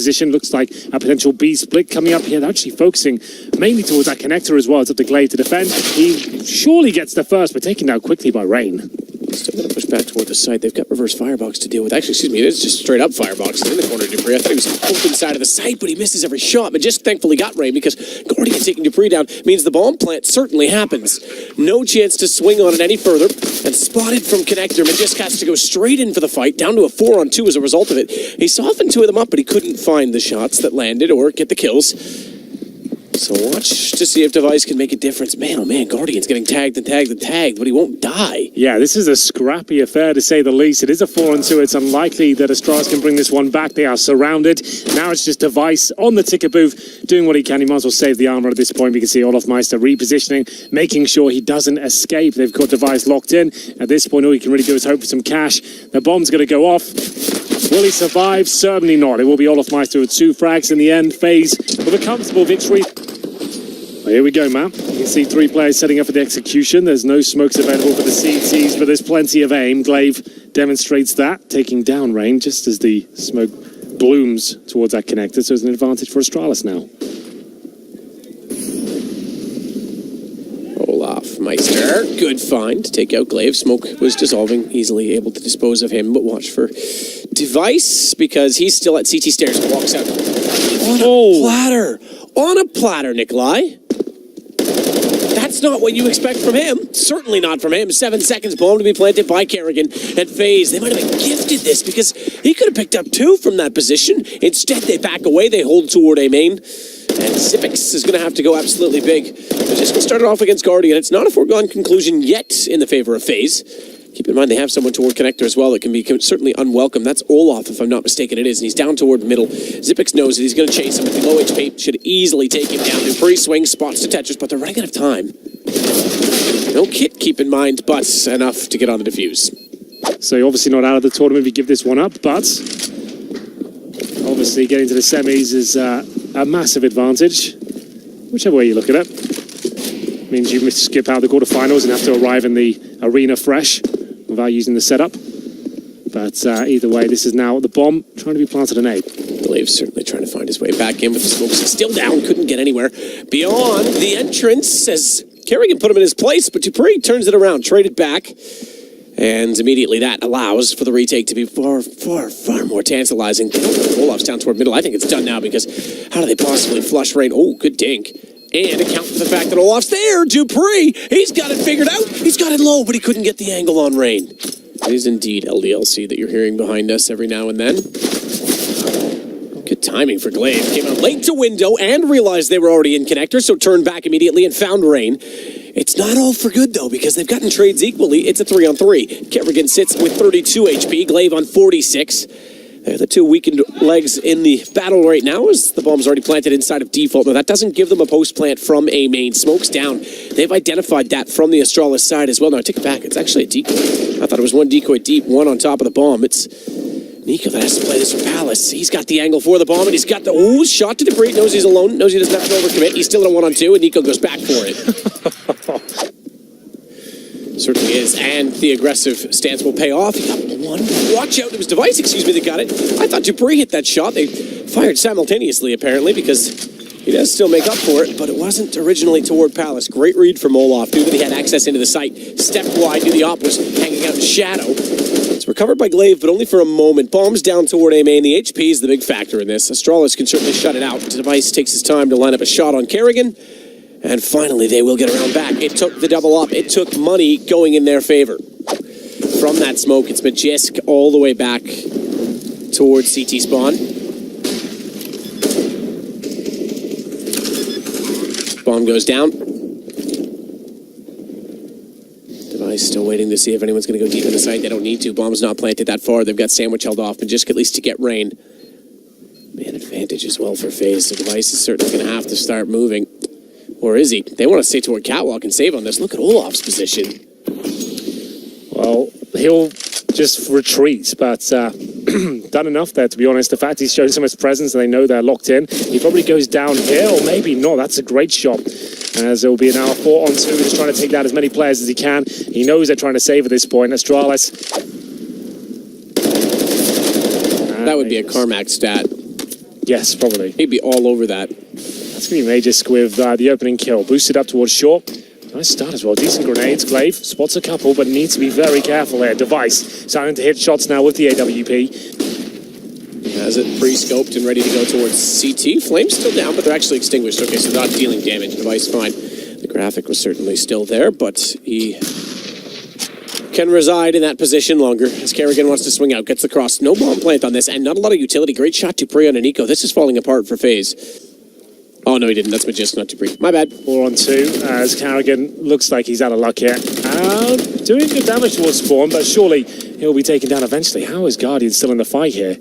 position. Looks like a potential B split coming up here. They're actually focusing mainly towards that connector as well. It's up to Glaive to defend. He surely gets the first, but taken down quickly by Rain. Still going to push back toward the site. They've got reverse firebox to deal with. Actually, excuse me, it is just straight up firebox in the corner of Dupree. I thought he was open side of the site, but he misses every shot. But just thankfully got Rain because Guardian taking Dupree down means the bomb plant certainly happens. No chance to swing on it any further. And spotted from connector, Magisk has to go straight in for the fight, down to a 4-on-2 as a result of it. He softened two of them up, but he couldn't find the shots that landed or get the kills. So watch to see if Device can make a difference. Man, oh man, Guardian's getting tagged and tagged and tagged, but he won't die. Yeah, this is a scrappy affair to say the least. It is a 4-on-2. It's unlikely that Australis can bring this one back. They are surrounded. Now it's just Device on the ticket booth, doing what he can. He might as well save the armor at this point. We can see Olaf Meister repositioning, making sure he doesn't escape. They've got Device locked in. At this point, all he can really do is hope for some cash. The bomb's going to go off. Will he survive? Certainly not. It will be Olaf Meister with 2 frags in the end. FaZe with a comfortable victory. Well, here we go, man. You can see 3 players setting up for the execution. There's no smokes available for the CTs, but there's plenty of aim. Glaive demonstrates that, taking down Rain just as the smoke blooms towards that connector. So it's an advantage for Australis now. Olaf Meister, good find to take out Glaive. Smoke was dissolving, easily able to dispose of him, but watch for Device because he's still at CT stairs and walks out on a platter. On a platter, Nikolai. That's not what you expect from him. Certainly not from him. 7 seconds, bomb to be planted by Kerrigan and FaZe. They might have been gifted this because he could have picked up 2 from that position. Instead, they back away. They hold toward A main. And Zippix is going to have to go absolutely big. They're just going to start it off against Guardian. It's not a foregone conclusion yet in the favor of FaZe. Keep in mind they have someone toward connector as well that can be certainly unwelcome. That's Olaf, if I'm not mistaken, it is. And he's down toward middle. Zippix knows that he's going to chase him. With the low HP, should easily take him down. Dupree swings, spots to Tetris, but they're running out of time. No kit, keep in mind, but enough to get on the defuse. So you're obviously not out of the tournament if you give this one up, but obviously getting to the semis is a massive advantage. Whichever way you look at it. Means you skip out the quarterfinals and have to arrive in the arena fresh without using the setup. But either way, this is now the bomb trying to be planted an 8. Glaive's certainly trying to find his way back in with the smokes. He's still down, couldn't get anywhere. Beyond the entrance as Kerrigan put him in his place, but Dupree turns it around, traded back. And immediately that allows for the retake to be far, far, far more tantalizing. Olaf's down toward middle. I think it's done now because how do they possibly flush Rain? Oh, good dink. And account for the fact that Olaf's there. Dupree, he's got it figured out. He's got it low, but he couldn't get the angle on Rain. It is indeed LDLC that you're hearing behind us every now and then. Good timing for Glaive. Came out late to window and realized they were already in connector, so turned back immediately and found Rain. It's not all for good, though, because they've gotten trades equally. It's a 3-on-3. Kerrigan sits with 32 HP, Glaive on 46. They're the 2 weakened legs in the battle right now as the bomb's already planted inside of default. Now, that doesn't give them a post-plant from A main. Smoke's down. They've identified that from the Australis side as well. Now, I take it back. It's actually a decoy. I thought it was 1 decoy deep, 1 on top of the bomb. It's Nico that has to play this for Palace. He's got the angle for the bomb, and he's got the shot to Dupree. Knows he's alone. Knows he doesn't have to overcommit. He's still in a 1-on-2, and Nico goes back for it. Certainly is, and the aggressive stance will pay off. He got 1. Watch out, it was Device, excuse me, that got it. I thought Dupree hit that shot. They fired simultaneously, apparently, because he does still make up for it, but it wasn't originally toward Palace. Great read from Olaf. Knew that he had access into the site. Stepped wide, knew the op was hanging out in shadow. It's recovered by Glaive, but only for a moment. Bombs down toward A main. The HP is the big factor in this. Australis can certainly shut it out. Device takes his time to line up a shot on Kerrigan. And finally, they will get around back. It took the double up. It took money going in their favor. From that smoke, it's Magisk all the way back towards CT spawn. Bomb goes down. Device still waiting to see if anyone's going to go deep in the site. They don't need to. Bomb's not planted that far. They've got Sandwich held off. Magisk at least to get Rain. Man advantage as well for FaZe. The Device is certainly going to have to start moving. Or is he? They want to stay toward Catwalk and save on this. Look at Olaf's position. Well, he'll just retreat, but done enough there, to be honest. The fact he's shown so much presence and they know they're locked in, he probably goes down here, or maybe not. That's a great shot. As it will be now a 4-on-2, just trying to take down as many players as he can. He knows they're trying to save at this point. Australis. That would be a Carmack stat. Yes, probably. He'd be all over that. That's going to be Magisk with the opening kill. Boosted up towards short. Nice start as well. Decent grenades. Glaive spots a couple, but needs to be very careful there. Device starting to hit shots now with the AWP. Has it pre-scoped and ready to go towards CT. Flames still down, but they're actually extinguished. Okay, so not dealing damage. Device fine. The graphic was certainly still there, but he can reside in that position longer as Kerrigan wants to swing out. Gets the cross. No bomb plant on this, and not a lot of utility. Great shot Dupree on an eco. This is falling apart for FaZe. Oh, no, he didn't. That's Magisk, not Dupree. My bad. 4 on 2 as Kerrigan looks like he's out of luck here. Doing good damage towards Spawn, but surely he'll be taken down eventually. How is Guardian still in the fight here?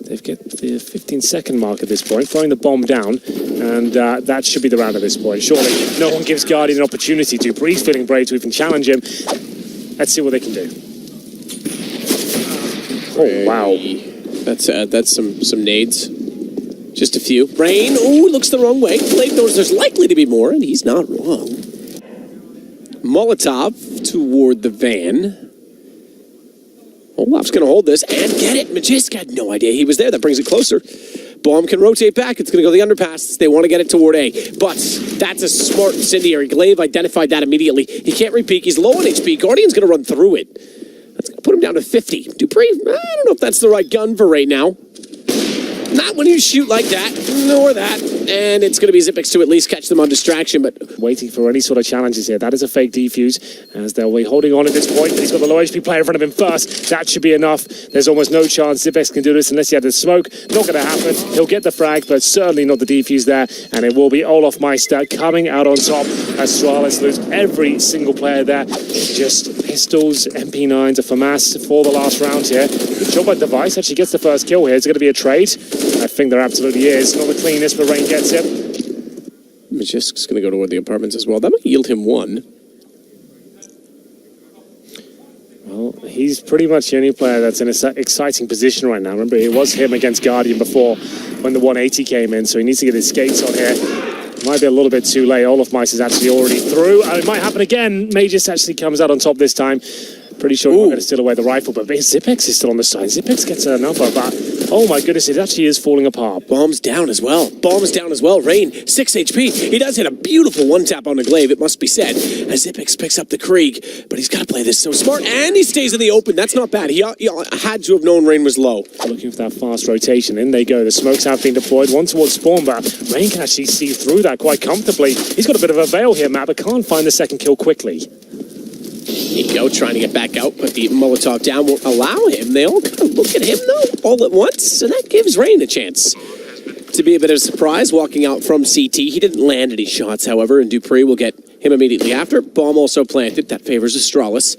They've got the 15-second mark at this point, throwing the bomb down, and that should be the round at this point. Surely no one gives Guardian an opportunity to. Bree's feeling brave to even challenge him. Let's see what they can do. Oh, wow. That's some nades. Just a few. Rain, looks the wrong way. Blade knows there's likely to be more, and he's not wrong. Molotov toward the van. Olaf's going to hold this and get it. Magisk had no idea he was there. That brings it closer. Bomb can rotate back. It's going to go the underpass. They want to get it toward A. But that's a smart incendiary. Glaive identified that immediately. He can't repeat. He's low on HP. Guardian's going to run through it. That's going to put him down to 50. Dupree, I don't know if that's the right gun for right now. Not when you shoot like that, nor that. And it's going to be Xyp9x to at least catch them on distraction, but... Waiting for any sort of challenges here. That is a fake defuse, as they'll be holding on at this point. But he's got the low HP player in front of him first. That should be enough. There's almost no chance Xyp9x can do this unless he had the smoke. Not going to happen. He'll get the frag, but certainly not the defuse there. And it will be Olaf Meister coming out on top. Australis lose every single player there. Just pistols, MP9s, a FAMAS for the last round here. Good job by Device. Actually gets the first kill here. It's going to be a trade. I think there absolutely is. Not the cleanest, but Rain gets it. Magisk's going to go toward the apartments as well. That might yield him one. Well, he's pretty much the only player that's in an exciting position right now. Remember, it was him against Guardian before when the 180 came in, so he needs to get his skates on here. Might be a little bit too late. Olaf Meister's actually already through. And it might happen again. Magisk actually comes out on top this time. Pretty sure he's going to steal away the rifle, but Xyp9x is still on the side. Xyp9x gets another, but oh my goodness, it actually is falling apart. Bomb's down as well. Bomb's down as well. Rain, 6 HP. He does hit a beautiful one-tap on the Glaive, it must be said, as Xyp9x picks up the Krieg. But he's got to play this so smart, and he stays in the open. That's not bad. He had to have known Rain was low. Looking for that fast rotation. In they go. The smokes have been deployed. One towards Spawn, but Rain can actually see through that quite comfortably. He's got a bit of a veil here, Matt, but can't find the second kill quickly. Nico trying to get back out, but the Molotov down won't allow him. They all kind of look at him, though, all at once, and that gives Rain a chance to be a bit of a surprise walking out from CT. He didn't land any shots, however, and Dupree will get him immediately after. Bomb also planted. That favors Australis.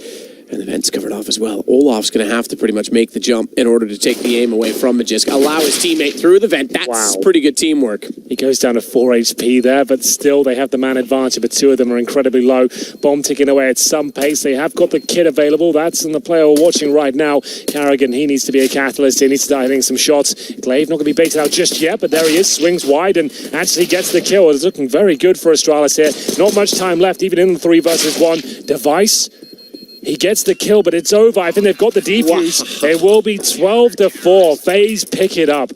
And the vent's covered off as well. Olaf's going to have to pretty much make the jump in order to take the aim away from Magisk. Allow his teammate through the vent. That's pretty good teamwork. He goes down to 4 HP there, but still they have the man advantage, but two of them are incredibly low. Bomb ticking away at some pace. They have got the kit available. That's in the player we're watching right now. Kerrigan, he needs to be a catalyst. He needs to start hitting some shots. Glaive not going to be baited out just yet, but there he is. Swings wide and actually gets the kill. It's looking very good for Australis here. Not much time left, even in the 3 versus 1. Device. He gets the kill, but it's over. I think they've got the defuse. Wow. It will be 12-4. FaZe pick it up.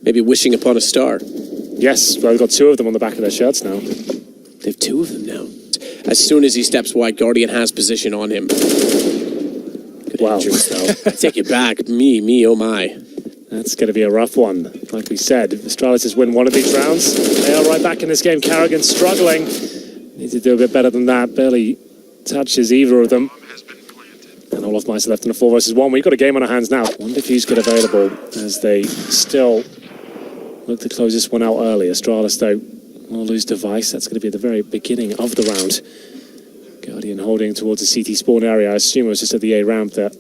Maybe wishing upon a star. Yes, well, they've got 2 of them on the back of their shirts now. They have 2 of them now. As soon as he steps wide, Guardian has position on him. Good injuries, though. I take it back. Me, oh my. That's going to be a rough one. Like we said, if Australis has win one of these rounds, they are right back in this game. Kerrigan struggling. Need to do a bit better than that. Barely touches either of them. And Olaf Meister left in a 4 versus 1. We've got a game on our hands now. One defuse get available as they still look to close this one out early. Australis, though, will lose Device. That's going to be at the very beginning of the round. Guardian holding towards the CT spawn area. I assume it was just at the A ramp that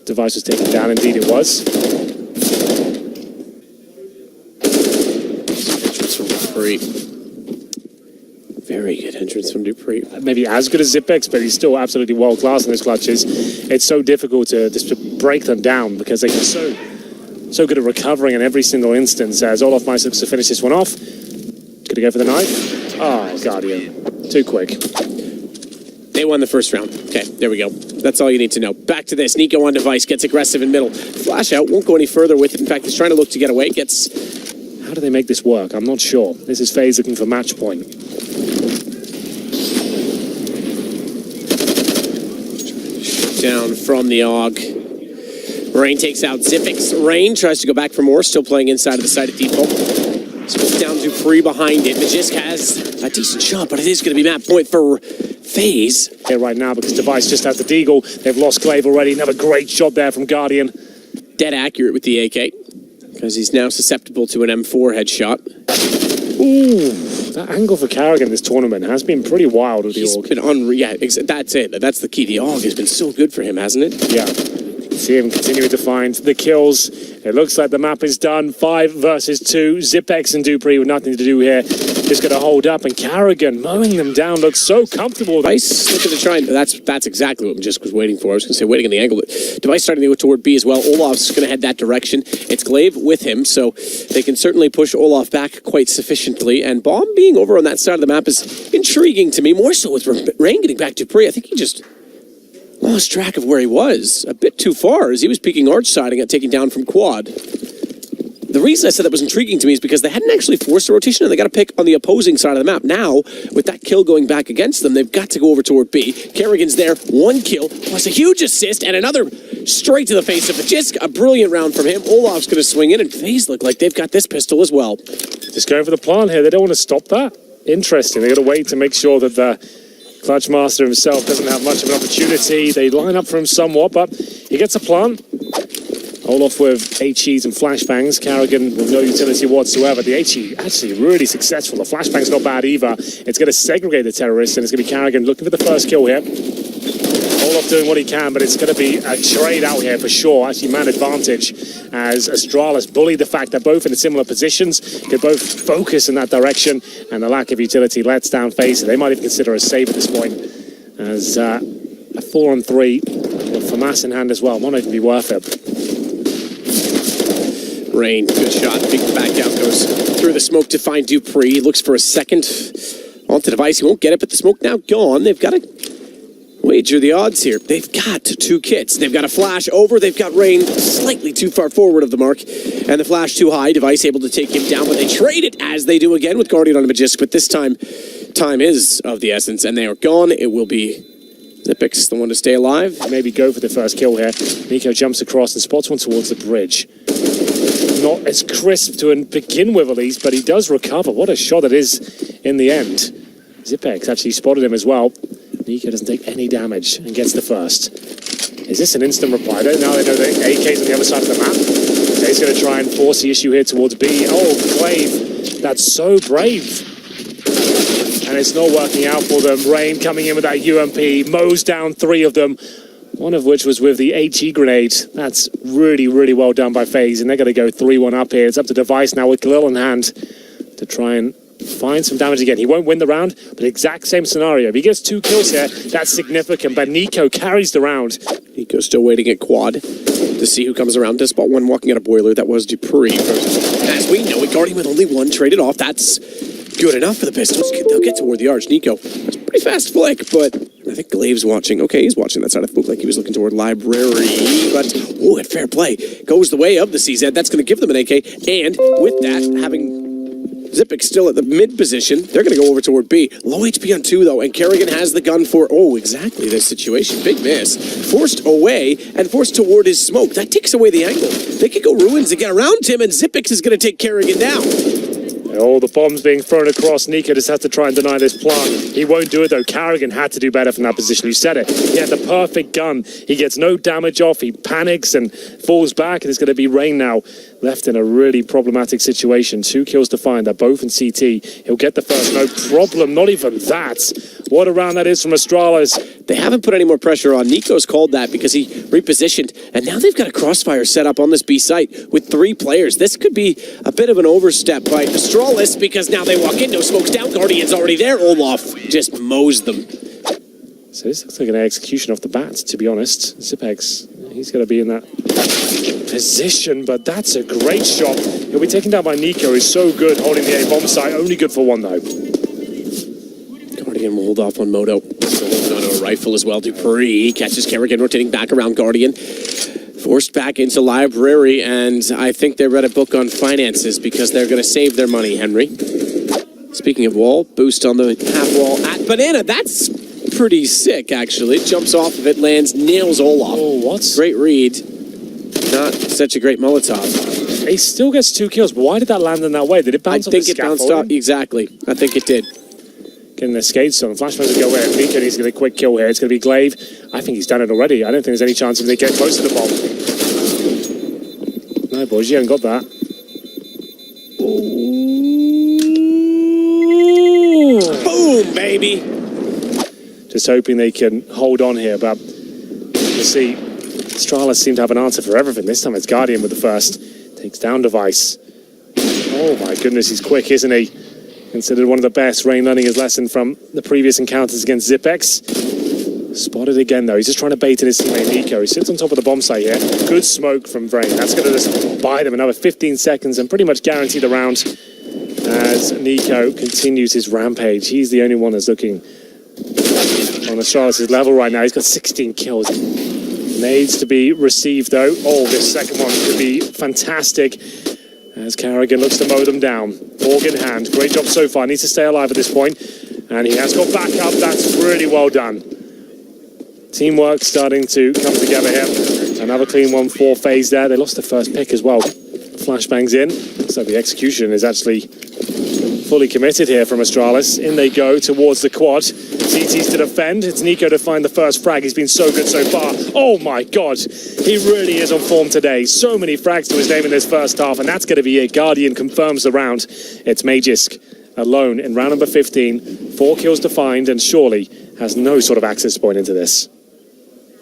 Device was taken down. Indeed it was. Very good entrance from Dupree. Maybe as good as Xyp9x, but he's still absolutely world class in those clutches. It's so difficult to just to break them down because they're so good at recovering in every single instance. As Olaf Meister looks to finish this one off. Gonna go for the knife. Oh, Guardian. Too quick. They won the first round. Okay, there we go. That's all you need to know. Back to this. Nico on device, gets aggressive in middle. Flash out, won't go any further with it. In fact, he's trying to look to get away. How do they make this work? I'm not sure. This is FaZe looking for match point. Down from the AUG. Rain takes out Zipix. Rain tries to go back for more, still playing inside of the side of default. Smoke down to Dupree behind it. Magisk has a decent shot, but it is going to be map point for FaZe. Here right now because Device just has the Deagle. They've lost Glaive already. Another great shot there from Guardian. Dead accurate with the AK because he's now susceptible to an M4 headshot. Ooh, that angle for Carrigan this tournament has been pretty wild with the AUG. He's been unreal. Yeah, that's it. That's the key. The AUG has been so good for him, hasn't it? Yeah. See him continuing to find the kills. It looks like the map is done. 5 versus 2. Zipex and Dupree with nothing to do here. Just going to hold up, and Carrigan mowing them down looks so comfortable. Device looking to try and that's exactly what Magisk was waiting for. I was going to say waiting in the angle, but Device starting to go toward B as well. Olaf's going to head that direction. It's Glaive with him, so they can certainly push Olaf back quite sufficiently. And Bomb being over on that side of the map is intriguing to me, more so with Rain getting back to Dupree. I think he just lost track of where he was a bit too far as he was peeking arch side and got taken down from quad. The reason I said that was intriguing to me is because they hadn't actually forced a rotation and they got to pick on the opposing side of the map. Now, with that kill going back against them, they've got to go over toward B. Carrigan's there, 1 kill, plus a huge assist and another straight to the face of Magisk. A brilliant round from him. Olaf's going to swing in, and FaZe look like they've got this pistol as well. Just going for the plant here. They don't want to stop that. Interesting. They got to wait to make sure that the Clutch Master himself doesn't have much of an opportunity. They line up for him somewhat, but he gets a plant. Olaf with HEs and flashbangs. Carrigan with no utility whatsoever. The HE actually really successful. The flashbang's not bad either. It's going to segregate the terrorists, and it's going to be Carrigan looking for the first kill here. Olaf doing what he can, but it's going to be a trade out here for sure. Actually, man advantage as Australis bullied the fact they're both in similar positions. Could both focus in that direction, and the lack of utility lets down FaZe. They might even consider a save at this point, as a 4-on-3 with FAMAS in hand as well. Might not even be worth it. Rain, good shot. Big back out, goes through the smoke to find Dupree. He looks for a second onto Device. He won't get it, but the smoke now gone. They've got to wager the odds here. They've got 2 kits. They've got a flash over. They've got Rain slightly too far forward of the mark, and the flash too high. Device able to take him down, but they trade it as they do again with Guardian on Magisk. But this time is of the essence, and they are gone. It will be Zipix, the one to stay alive. Maybe go for the first kill here. Nico jumps across and spots one towards the bridge. Not as crisp to begin with, at least, but he does recover. What a shot it is in the end. Zipex actually spotted him as well. Nico doesn't take any damage and gets the first. Is this an instant reply? Now they know the AK's on the other side of the map. So he's going to try and force the issue here towards B. Oh, Glaive, that's so brave. And it's not working out for them. Rain coming in with that UMP, mows down 3 of them. One of which was with the HE grenade. That's really, really well done by FaZe, and they're going to go 3-1 up here. It's up to Device now with Khalil in hand to try and find some damage again. He won't win the round, but exact same scenario. If he gets 2 kills here, that's significant, but Nico carries the round. Nico's still waiting at quad to see who comes around to spot one walking out of boiler. That was Dupree. As we know it, Guardian with only 1 traded off. That's good enough for the Pistols. They'll get toward the arch. Nico, that's a pretty fast flick, but I think Glaive's watching. Okay, he's watching that side of the book like he was looking toward library. But, oh, at fair play. Goes the way of the CZ. That's going to give them an AK. And with that, having Zipex still at the mid position, they're going to go over toward B. Low HP on 2, though, and Carrigan has the gun for, oh, exactly this situation. Big miss. Forced away and forced toward his smoke. That takes away the angle. They could go ruins and get around him, and Zipex is going to take Carrigan down. Oh, the bomb's being thrown across. Nico just has to try and deny this plant. He won't do it, though. Carrigan had to do better from that position. You said it. He had the perfect gun. He gets no damage off. He panics and falls back, and it's going to be Rain now. Left in a really problematic situation. 2 kills to find. They're both in CT. He'll get the first. No problem. Not even that. What a round that is from Australis. They haven't put any more pressure on. Nico's called that because he repositioned. And now they've got a crossfire set up on this B site with 3 players. This could be a bit of an overstep by Australis because now they walk in. No smokes down. Guardian's already there. Olaf just mows them. So this looks like an execution off the bat, to be honest. Zipex, he's going to be in that position, but that's a great shot. He'll be taken down by Nico, who's so good holding the A-bomb site. Only good for 1, though. Kerrigan will hold off on Moto. Still holding on to a rifle as well. Dupree catches Kerrigan, rotating back around Guardian. Forced back into Library, and I think they read a book on finances because they're going to save their money, Henry. Speaking of wall, boost on the half wall at Banana. That's pretty sick, actually. Jumps off of it, lands, nails Olaf. Oh, what? Great read. Not such a great Molotov. He still gets 2 kills, but why did that land in that way? Did it bounce off the I think it bounced off, exactly. I think it did. Getting the skates on. Flashbangs will go where Nico needs to get a quick kill here. It's going to be Glaive. I think he's done it already. I don't think there's any chance of they get close to the bomb. No, boys, you haven't got that. Ooh. Boom, baby. Just hoping they can hold on here, but you see, Australis seem to have an answer for everything. This time it's Guardian with the first. Takes down Device. Oh my goodness, he's quick, isn't he? Considered one of the best. Rain learning his lesson from the previous encounters against Zipex. Spotted again though. He's just trying to bait in his teammate Nico. He sits on top of the bomb site here. Good smoke from Vrain. That's going to just buy them another 15 seconds and pretty much guarantee the round as Nico continues his rampage. He's the only one that's looking on Australis' level right now. He's got 16 kills. Needs to be received though. Oh, this second one could be fantastic as Kerrigan looks to mow them down. Org in hand. Great job so far. Needs to stay alive at this point. And he has got back up. That's really well done. Teamwork starting to come together here. Another clean one for FaZe there. They lost the first pick as well. Flashbangs in. So the execution is actually fully committed here from Australis. In they go towards the quad. CT's to defend. It's Nico to find the first frag. He's been so good so far. Oh my god. He really is on form today. So many frags to his name in this first half, and that's going to be it. Guardian confirms the round. It's Magisk alone in round number 15. 4 kills to find, and surely has no sort of access point into this.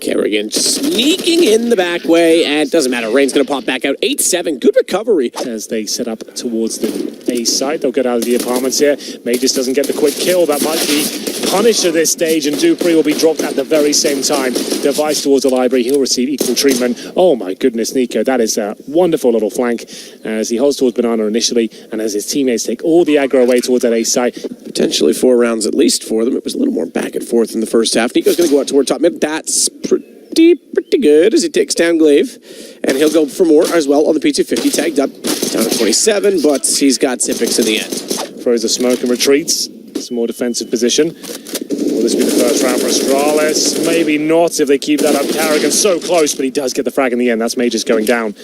Kerrigan sneaking in the back way, and doesn't matter. Rain's going to pop back out. 8-7. Good recovery. As they set up towards the A site, they'll get out of the apartments here. Magis doesn't get the quick kill. That might be punished at this stage, and Dupree will be dropped at the very same time. Device towards the library. He'll receive equal treatment. Oh my goodness, Nico. That is a wonderful little flank as he holds towards Banana initially, and as his teammates take all the aggro away towards that A site. Potentially 4 rounds at least for them. It was a little more back and forth in the first half. Nico's going to go out toward top mid. That's pretty good as he takes down Glaive, and he'll go for more as well on the P250, tagged up down to 27, but he's got Zipex in the end. Throws the smoke and retreats. Some more defensive position. Will this be the first round for Australis? Maybe not if they keep that up. Kerrigan so close, but he does get the frag in the end. That's Majors going down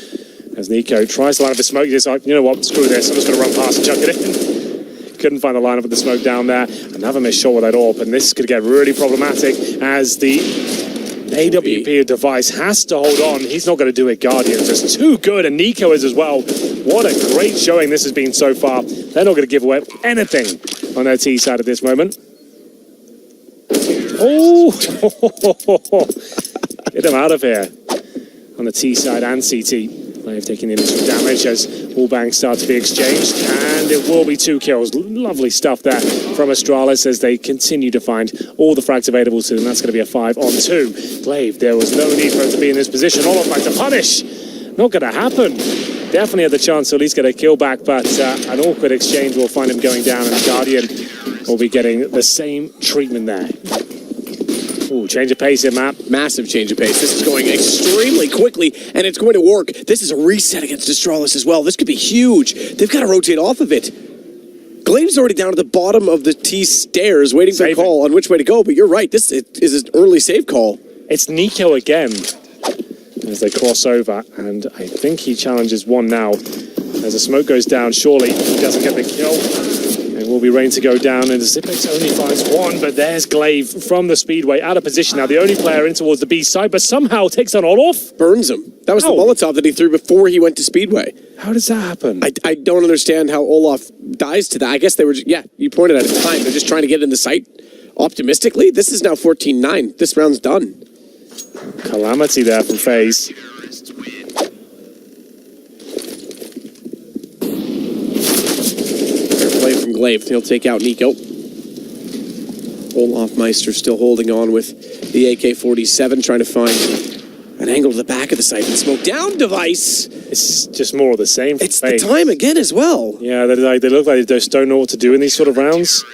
as Nico tries to line up the smoke. He's like, you know what, screw this, I'm just going to run past and chuck it in. Couldn't find the lineup with the smoke down there. Another missed shot with that AWP, and this could get really problematic as the AWP Device has to hold on. He's not going to do it. Guardian just too good, and Nico is as well. What a great showing this has been so far. They're not going to give away anything on their T side at this moment. Oh, get him out of here on the T side and CT. They've taken the initial damage as wallbangs start to be exchanged, and it will be 2 kills. Lovely stuff there from Australis as they continue to find all the frags available to them. That's going to be a 5-on-2. Glaive, there was no need for him to be in this position. All of back to punish. Not going to happen. Definitely had the chance to at least get a kill back, but an awkward exchange will find him going down, and Guardian will be getting the same treatment there. Ooh, change of pace here, Matt. Massive change of pace. This is going extremely quickly, and it's going to work. This is a reset against Australis as well. This could be huge. They've got to rotate off of it. Glaive's already down at the bottom of the T stairs, waiting for a call on which way to go, but you're right. This is an early save call. It's Nico again as they cross over, and I think he challenges one now. As the smoke goes down, surely he doesn't get the kill. It will be Rain to go down, and Zipex only finds one, but there's Glaive from the Speedway out of position now. The only player in towards the B side, but somehow takes on Olaf. Burns him. That was the Molotov that he threw before he went to Speedway. How does that happen? I don't understand how Olaf dies to that. I guess they were just, yeah, you pointed at the time. They're just trying to get in the site optimistically. This is now 14-9. This round's done. Calamity there from FaZe. From Glaive, he'll take out Nico. Olaf Meister still holding on with the AK-47, trying to find an angle to the back of the site and smoke down Device. It's just more of the same. It's the time again as well. Yeah, they look like they just don't know what to do in these sort of rounds.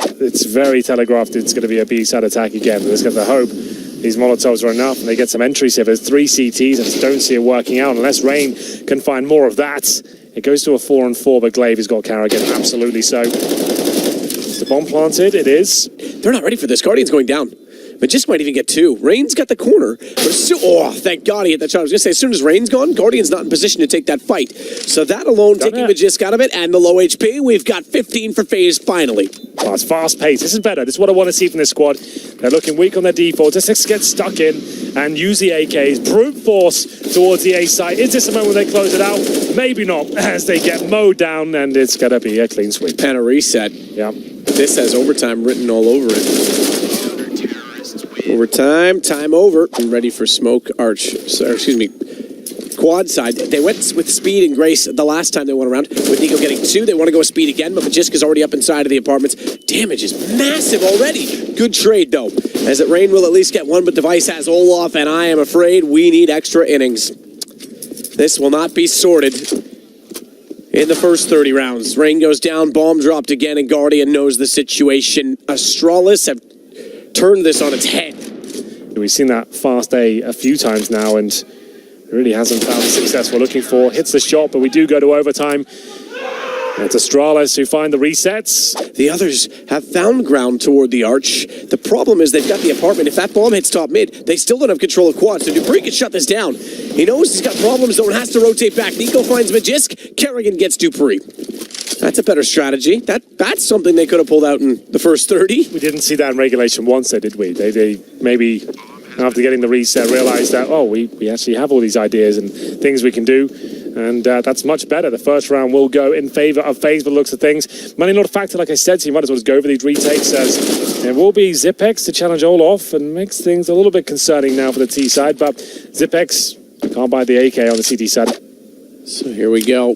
it's very telegraphed it's going to be a B-side attack again. There's got the hope these Molotovs are enough and they get some entries here. There's 3 CTs. I just don't see it working out unless Rain can find more of that. It goes to a 4-on-4, but Glaive has got Carrigan. Absolutely so. Is the bomb planted? It is. They're not ready for this. Guardian's going down. Magisk might even get 2. Rain's got the corner. But oh, thank God he hit that shot. I was going to say, as soon as Rain's gone, Guardian's not in position to take that fight. So that alone, taking Magisk out of it, and the low HP, we've got 15 for FaZe finally. Oh, it's fast paced. This is better. This is what I want to see from this squad. They're looking weak on their default. Just get stuck in and use the AKs. Brute force towards the A site. Is this a moment when they close it out? Maybe not, as they get mowed down, and it's going to be a clean sweep. And a reset. Yeah. This has overtime written all over it. Overtime, time over. And ready for smoke arch. So, excuse me. Quad side. They went with speed and grace the last time they went around. With Nico getting 2, they want to go with speed again, but Magisk is already up inside of the apartments. Damage is massive already. Good trade, though. As it Rain will at least get 1, but Device has Olaf, and I am afraid we need extra innings. This will not be sorted in the first 30 rounds. Rain goes down, bomb dropped again, and Guardian knows the situation. Australis have turned this on its head. We've seen that fast A few times now, and really hasn't found the success we're looking for. Hits the shot, but we do go to overtime. It's Australis who find the resets. The others have found ground toward the arch. The problem is they've got the apartment. If that bomb hits top mid, they still don't have control of quad, so dupreeh can shut this down. He knows he's got problems, though, and has to rotate back. Nico finds Magisk. Carrigan gets dupreeh. That's a better strategy. That's something they could have pulled out in the first 30. We didn't see that in regulation once, though, did we? They maybe, after getting the reset, realized that, oh, we actually have all these ideas and things we can do. And that's much better. The first round will go in favor of FaZe by the looks of things. Money not a factor, like I said, so you might as well just go over these retakes, as there will be Zipex to challenge Olaf and makes things a little bit concerning now for the T side, but Zipex can't buy the AK on the CT side. So here we go.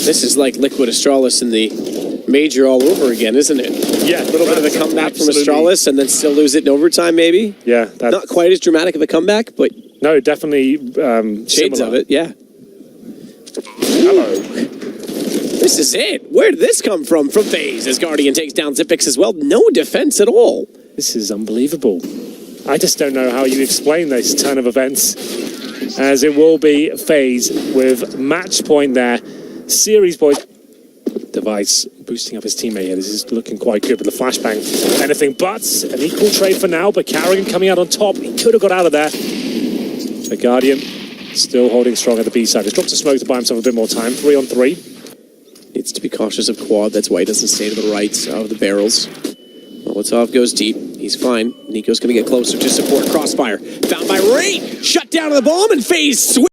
This is like Liquid Australis in the major all over again, isn't it? Yeah. A little bit of a comeback from Australis and then still lose it in overtime, maybe? Yeah. That's not quite as dramatic of a comeback, but... No, definitely shades similar. of it, yeah. Hello. This is it. Where did this come from FaZe? As Guardian takes down Zipex as well. No defense at all. This is unbelievable. I just don't know how you explain this turn of events, as it will be FaZe with match point there. Series point. Device boosting up his teammate here. This is looking quite good, but the flashbang, anything but an equal trade for now. But Carrigan coming out on top. He could have got out of there. The Guardian still holding strong at the B side. He's dropped a smoke to buy himself a bit more time. 3-on-3. Needs to be cautious of quad. That's why he doesn't stay to the right of the barrels. Molotov goes deep. He's fine. Nico's going to get closer to support. Crossfire. Found by Rain. Shut down to the bomb, and FaZe switch.